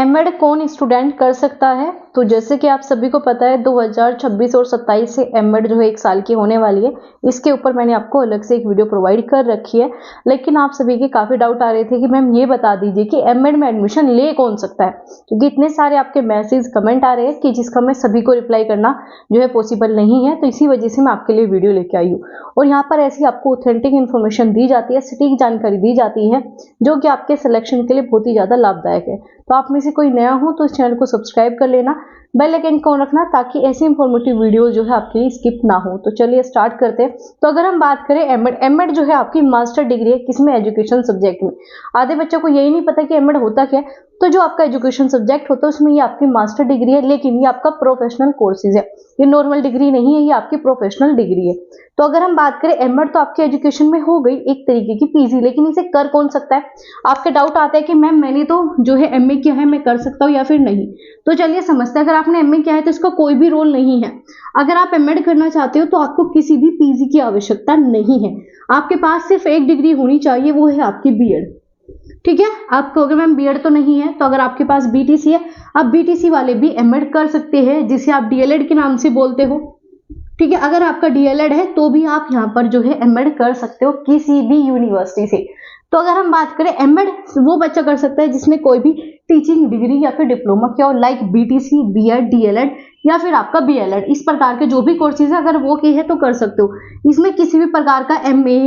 MEd कौन student कर सकता है? तो जैसे कि आप सभी को पता है 2026 और 27 से एमएड जो है 1 साल की होने वाली है। इसके ऊपर मैंने आपको अलग से एक वीडियो प्रोवाइड कर रखी है, लेकिन आप सभी के काफ़ी डाउट आ रहे थे कि मैम ये बता दीजिए कि एमएड में एडमिशन ले कौन सकता है, क्योंकि इतने सारे आपके मैसेज कमेंट आ रहे हैं कि जिसका मैं सभी को रिप्लाई करना जो है पॉसिबल नहीं है। तो इसी वजह से मैं आपके लिए वीडियो लेके आई हूँ और यहाँ पर ऐसी आपको ऑथेंटिक इन्फॉर्मेशन दी जाती है, सटीक जानकारी दी जाती है, जो कि आपके सिलेक्शन के लिए बहुत ही ज़्यादा लाभदायक है। तो आप में से कोई नया हो तो इस चैनल को सब्सक्राइब कर लेना, बेल आइकन को रखना, ताकि ऐसी इंफॉर्मेटिव वीडियो जो है आपके लिए स्किप ना हो। तो चलिए स्टार्ट करते हैं। तो अगर हम बात करें एमएड जो है आपकी मास्टर डिग्री है, किसमें? एजुकेशन सब्जेक्ट में। आधे बच्चों को यही नहीं पता कि एमएड होता क्या है। तो जो आपका एजुकेशन सब्जेक्ट होता है उसमें ये आपकी मास्टर डिग्री है, लेकिन ये आपका प्रोफेशनल कोर्सेज है, ये नॉर्मल डिग्री नहीं है, ये आपकी प्रोफेशनल डिग्री है। तो अगर हम बात करें एमएड तो आपके एजुकेशन में हो गई एक तरीके की पीजी, लेकिन इसे कर कौन सकता है? आपके डाउट आता है कि मैम मैंने तो जो है एमए किया है, मैं कर सकता हूँ या फिर नहीं। तो चलिए समझते हैं। अगर आपने एमए किया है तो इसका कोई भी रोल नहीं है। अगर आप एमएड करना चाहते हो तो आपको किसी भी पीजी की आवश्यकता नहीं है। आपके पास सिर्फ एक डिग्री होनी चाहिए, वो है आपकी बीएड। ठीक है, आपको अगर मैम बीएड तो नहीं है, तो अगर आपके पास बीटीसी है, आप बीटीसी वाले भी एमएड कर सकते हैं, जिसे आप डीएलएड के नाम से बोलते हो। ठीक है, अगर आपका डीएलएड है तो भी आप यहाँ पर जो है एमएड कर सकते हो किसी भी यूनिवर्सिटी से। तो अगर हम बात करें एमएड वो बच्चा कर सकता है जिसने कोई भी टीचिंग डिग्री या फिर डिप्लोमा किया हो, लाइक बीटीसी, बीएड, डीएलएड या फिर आपका बीएलएड। इस प्रकार के जो भी कोर्सेज है अगर वो किए है तो कर सकते हो। इसमें किसी भी प्रकार का एमए,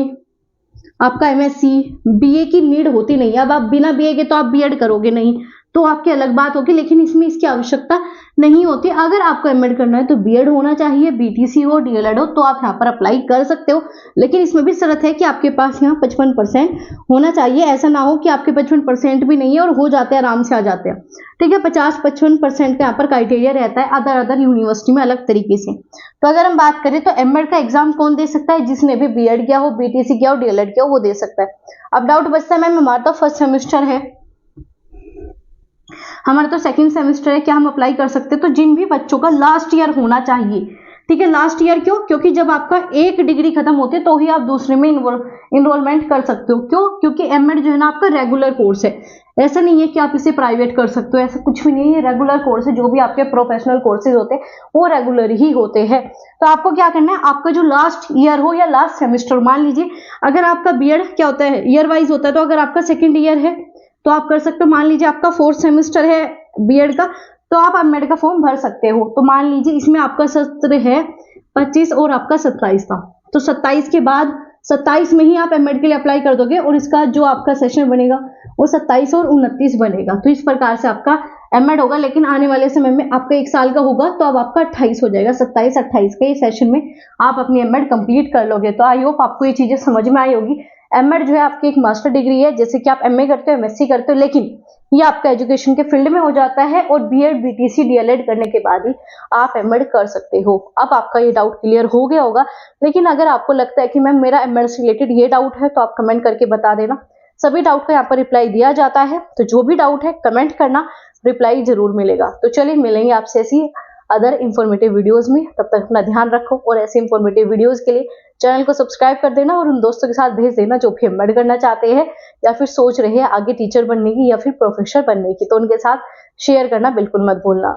आपका एमएससी, बीए की नीड होती नहीं है। अब आप बिना बीए के तो आप बीएड करोगे नहीं, तो आपकी अलग बात होगी, लेकिन इसमें इसकी आवश्यकता नहीं होती। अगर आपको एमएड करना है तो बीएड होना चाहिए, बीटीसी हो, डीएलएड हो, तो आप यहाँ पर अप्लाई कर सकते हो। लेकिन इसमें भी शर्त है कि आपके पास यहाँ 55% होना चाहिए। ऐसा ना हो कि आपके 55% भी नहीं है और हो जाते हैं, आराम से आ जाते हैं। ठीक है, 50-55% का यहाँ पर क्राइटेरिया रहता है, अदर यूनिवर्सिटी में अलग तरीके से। तो अगर हम बात करें तो एमएड का एग्जाम कौन दे सकता है? जिसने भी बीएड किया हो, बीटीसी किया हो, डीएलएड किया हो, वो दे सकता है। अब डाउट बचता है मैम हमारा तो फर्स्ट सेमेस्टर है, हमारा तो सेकंड सेमेस्टर है, क्या हम अप्लाई कर सकते हैं? तो जिन भी बच्चों का लास्ट ईयर होना चाहिए। ठीक है, लास्ट ईयर क्यों? क्योंकि जब आपका एक डिग्री खत्म होती है तो ही आप दूसरे में इनरोलमेंट कर सकते हो। क्यों? क्योंकि एमएड जो है ना आपका रेगुलर कोर्स है। ऐसा नहीं है कि आप इसे प्राइवेट कर सकते हो, ऐसा कुछ भी नहीं है। रेगुलर कोर्स है, जो भी आपके प्रोफेशनल कोर्सेज होते हैं वो रेगुलर ही होते हैं। तो आपको क्या करना है, आपका जो लास्ट ईयर हो या लास्ट सेमेस्टर, मान लीजिए अगर आपका बीएड क्या होता है ईयर वाइज होता है, तो अगर आपका सेकेंड ईयर है तो आप कर सकते हो। मान लीजिए आपका 4th सेमेस्टर है बीएड का, तो आप एमएड का फॉर्म भर सकते हो। तो मान लीजिए इसमें आपका सत्र है 25 और आपका 27 का, तो 27 के बाद 27 में ही आप एमएड के लिए अप्लाई कर दोगे और इसका जो आपका सेशन बनेगा वो 27 और 29 बनेगा। तो इस प्रकार से आपका एमएड होगा। लेकिन आने वाले समय में आपका 1 साल का होगा तो अब आपका 28 हो जाएगा। 27-28 के सेशन में आप अपनी एमएड कंप्लीट कर लोगे। तो आई होप आपको ये चीजें समझ में आई होगी। एमएड जो है आपकी एक मास्टर डिग्री है, जैसे कि आप एमए करते हो, एमएससी करते हो, लेकिन ये आपका एजुकेशन के फील्ड में हो जाता है और बीएड, बीटीसी, डीएलएड करने के बाद ही आप एमएड कर सकते हो। अब आपका ये डाउट क्लियर हो गया होगा। लेकिन अगर आपको लगता है कि मैम मेरा एमएड से रिलेटेड ये डाउट है, तो आप कमेंट करके बता देना। सभी डाउट का यहाँ पर रिप्लाई दिया जाता है, तो जो भी डाउट है कमेंट करना, रिप्लाई जरूर मिलेगा। तो चलिए मिलेंगे आपसे ऐसी अदर इंफॉर्मेटिव वीडियोस में। तब तक अपना ध्यान रखो और ऐसे इंफॉर्मेटिव वीडियोस के लिए चैनल को सब्सक्राइब कर देना और उन दोस्तों के साथ भेज देना जो भी एमएड करना चाहते हैं या फिर सोच रहे हैं आगे टीचर बनने की या फिर प्रोफेसर बनने की, तो उनके साथ शेयर करना बिल्कुल मत भूलना।